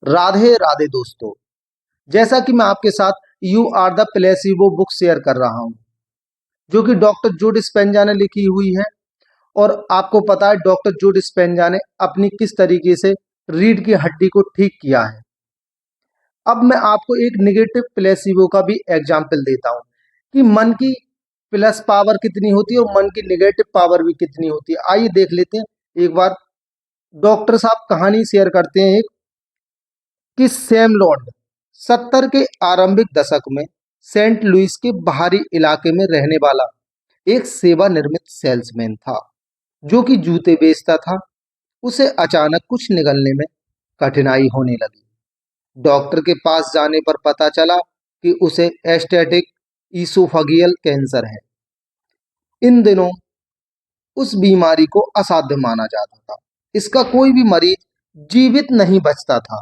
राधे राधे दोस्तों। जैसा कि मैं आपके साथ You Are the Placebo book share कर रहा हूं, जो कि डॉक्टर जो डिस्पेंजा ने लिखी हुई है। और आपको पता है डॉक्टर जो डिस्पेंजा ने अपनी किस तरीके से रीढ़ की हड्डी को ठीक किया है। अब मैं आपको एक निगेटिव प्लेसिबो का भी एग्जाम्पल देता हूं कि मन की प्लस पावर कितनी होती है और मन की निगेटिव पावर भी कितनी होती है। आइए देख लेते हैं एक बार। डॉक्टर साहब कहानी शेयर करते हैं एक, कि सैम लॉन्ड 70 के आरंभिक दशक में सेंट लुइस के बाहरी इलाके में रहने वाला एक सेवा निर्मित सेल्समैन था, जो कि जूते बेचता था। उसे अचानक कुछ निगलने में कठिनाई होने लगी। डॉक्टर के पास जाने पर पता चला कि उसे एस्टेटिक ईसोफेगियल कैंसर है। इन दिनों उस बीमारी को असाध्य माना जाता था। इसका कोई भी मरीज जीवित नहीं बचता था।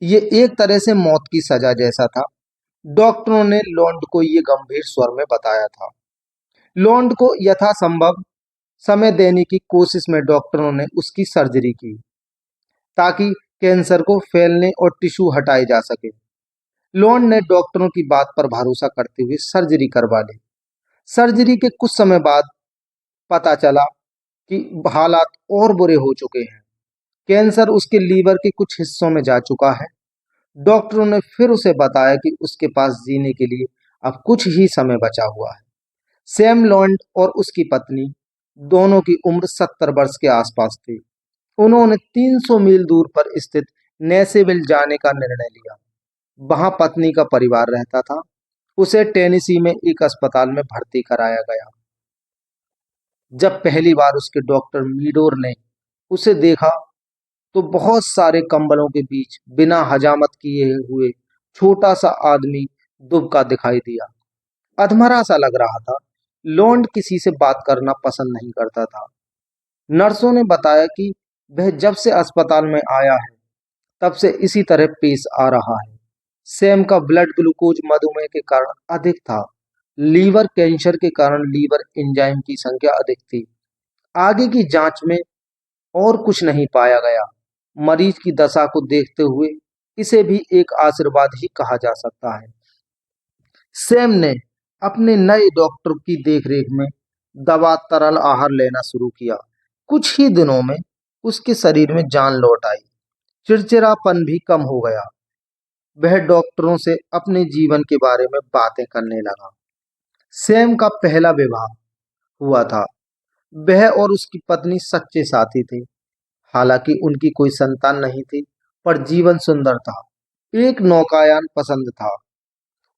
ये एक तरह से मौत की सजा जैसा था। डॉक्टरों ने लॉन्ड को ये गंभीर स्वर में बताया था। लॉन्ड को यथासंभव समय देने की कोशिश में डॉक्टरों ने उसकी सर्जरी की, ताकि कैंसर को फैलने और टिश्यू हटाए जा सके। लॉन्ड ने डॉक्टरों की बात पर भरोसा करते हुए सर्जरी करवा ली। सर्जरी के कुछ समय बाद पता चला कि हालात और बुरे हो चुके हैं। कैंसर उसके लीवर के कुछ हिस्सों में जा चुका है। डॉक्टरों ने फिर उसे बताया कि उसके पास जीने के लिए अब कुछ ही समय बचा हुआ है। सैम लॉन्ड और उसकी पत्नी दोनों की उम्र 70 वर्ष के आसपास थी। उन्होंने 300 मील दूर पर स्थित नेसेविल जाने का निर्णय लिया। वहां पत्नी का परिवार रहता था। उसे टेनेसी में एक अस्पताल में भर्ती कराया गया। जब पहली बार उसके डॉक्टर मीडोर ने उसे देखा, तो बहुत सारे कंबलों के बीच बिना हजामत किए हुए छोटा सा आदमी दुबका दिखाई दिया। अधमरा सा लग रहा था। लॉन्ड किसी से बात करना पसंद नहीं करता था। नर्सों ने बताया कि वह जब से अस्पताल में आया है, तब से इसी तरह पेश आ रहा है। सैम का ब्लड ग्लूकोज मधुमेह के कारण अधिक था। लीवर कैंसर के कारण लीवर एंजाइम की संख्या अधिक थी। आगे की जांच में और कुछ नहीं पाया गया। मरीज की दशा को देखते हुए इसे भी एक आशीर्वाद ही कहा जा सकता है। सैम ने अपने नए डॉक्टर की देखरेख में दवा तरल आहार लेना शुरू किया। कुछ ही दिनों में उसके शरीर में जान लौट आई। चिड़चिड़ापन भी कम हो गया। वह डॉक्टरों से अपने जीवन के बारे में बातें करने लगा। सैम का पहला विवाह हुआ था। वह और उसकी पत्नी सच्चे साथी थे। हालांकि उनकी कोई संतान नहीं थी, पर जीवन सुंदर था। एक नौकायान पसंद था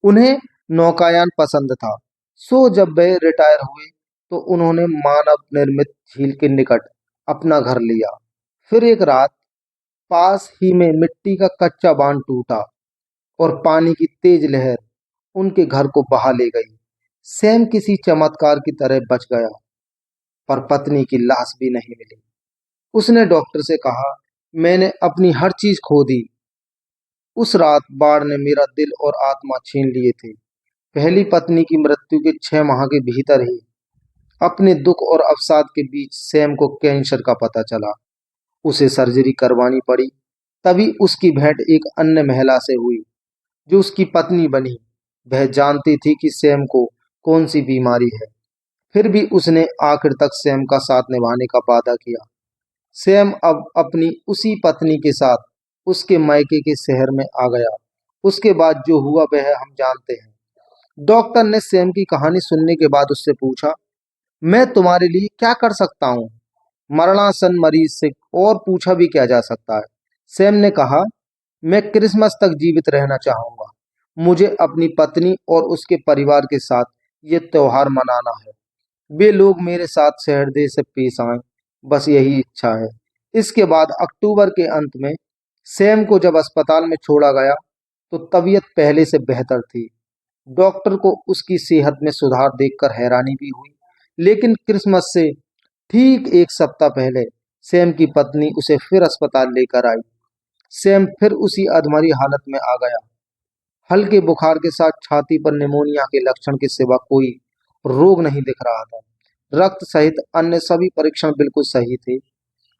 उन्हें नौकायान पसंद था। सो जब वे रिटायर हुए, तो उन्होंने मानव निर्मित झील के निकट अपना घर लिया। फिर एक रात पास ही में मिट्टी का कच्चा बांध टूटा और पानी की तेज लहर उनके घर को बहा ले गई। सैम किसी चमत्कार की तरह बच गया, पर पत्नी की लाश भी नहीं मिली। उसने डॉक्टर से कहा, मैंने अपनी हर चीज खो दी। उस रात बाढ़ ने मेरा दिल और आत्मा छीन लिए थे। पहली पत्नी की मृत्यु के 6 माह के भीतर ही अपने दुख और अवसाद के बीच सैम को कैंसर का पता चला। उसे सर्जरी करवानी पड़ी। तभी उसकी भेंट एक अन्य महिला से हुई, जो उसकी पत्नी बनी। वह जानती थी कि सैम को कौन सी बीमारी है, फिर भी उसने आखिर तक सैम का साथ निभाने का वादा किया। सैम अब अपनी उसी पत्नी के साथ उसके मायके के शहर में आ गया। उसके बाद जो हुआ वह हम जानते हैं। डॉक्टर ने सैम की कहानी सुनने के बाद उससे पूछा, मैं तुम्हारे लिए क्या कर सकता हूँ? मरणासन मरीज से और पूछा भी क्या जा सकता है। सैम ने कहा, मैं क्रिसमस तक जीवित रहना चाहूंगा। मुझे अपनी पत्नी और उसके परिवार के साथ ये त्योहार मनाना है। वे लोग मेरे साथ सहृदय से पेश आए, बस यही इच्छा है। इसके बाद अक्टूबर के अंत में सैम को जब अस्पताल में छोड़ा गया, तो तबीयत पहले से बेहतर थी। डॉक्टर को उसकी सेहत में सुधार देखकर हैरानी भी हुई। लेकिन क्रिसमस से ठीक एक सप्ताह पहले सैम की पत्नी उसे फिर अस्पताल लेकर आई। सैम फिर उसी अधमरी हालत में आ गया। हल्के बुखार के साथ छाती पर निमोनिया के लक्षण के सिवा कोई रोग नहीं दिख रहा था। रक्त सहित अन्य सभी परीक्षण बिल्कुल सही थे।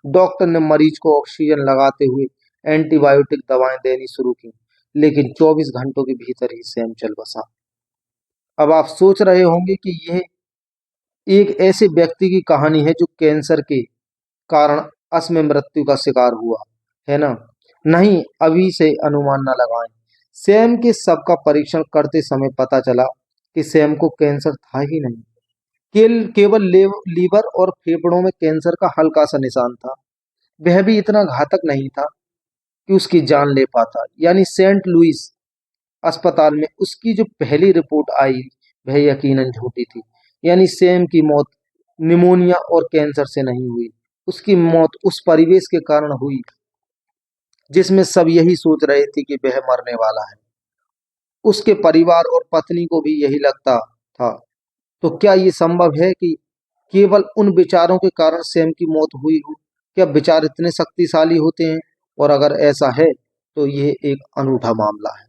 डॉक्टर ने मरीज को ऑक्सीजन लगाते हुए एंटीबायोटिक दवाएं देनी शुरू की, लेकिन 24 घंटों के भीतर ही सैम चल बसा। अब आप सोच रहे होंगे कि यह एक ऐसे व्यक्ति की कहानी है जो कैंसर के कारण असमय मृत्यु का शिकार हुआ, है ना? नहीं, अभी से अनुमान न लगाएं। सैम के शव का परीक्षण करते समय पता चला कि सैम को कैंसर था ही नहीं। केवल लीवर और फेफड़ों में कैंसर का हल्का सा निशान था। वह भी इतना घातक नहीं था कि उसकी जान ले पाता। यानी सेंट लुइस अस्पताल में उसकी जो पहली रिपोर्ट आई वह यकीनन झूठी थी। यानी सैम की मौत निमोनिया और कैंसर से नहीं हुई, उसकी मौत उस परिवेश के कारण हुई जिसमें सब यही सोच रहे थे कि वह मरने वाला है। उसके परिवार और पत्नी को भी यही लगता था। तो क्या ये संभव है कि केवल उन विचारों के कारण सैम की मौत हुई हो? क्या विचार इतने शक्तिशाली होते हैं? और अगर ऐसा है तो ये एक अनूठा मामला है।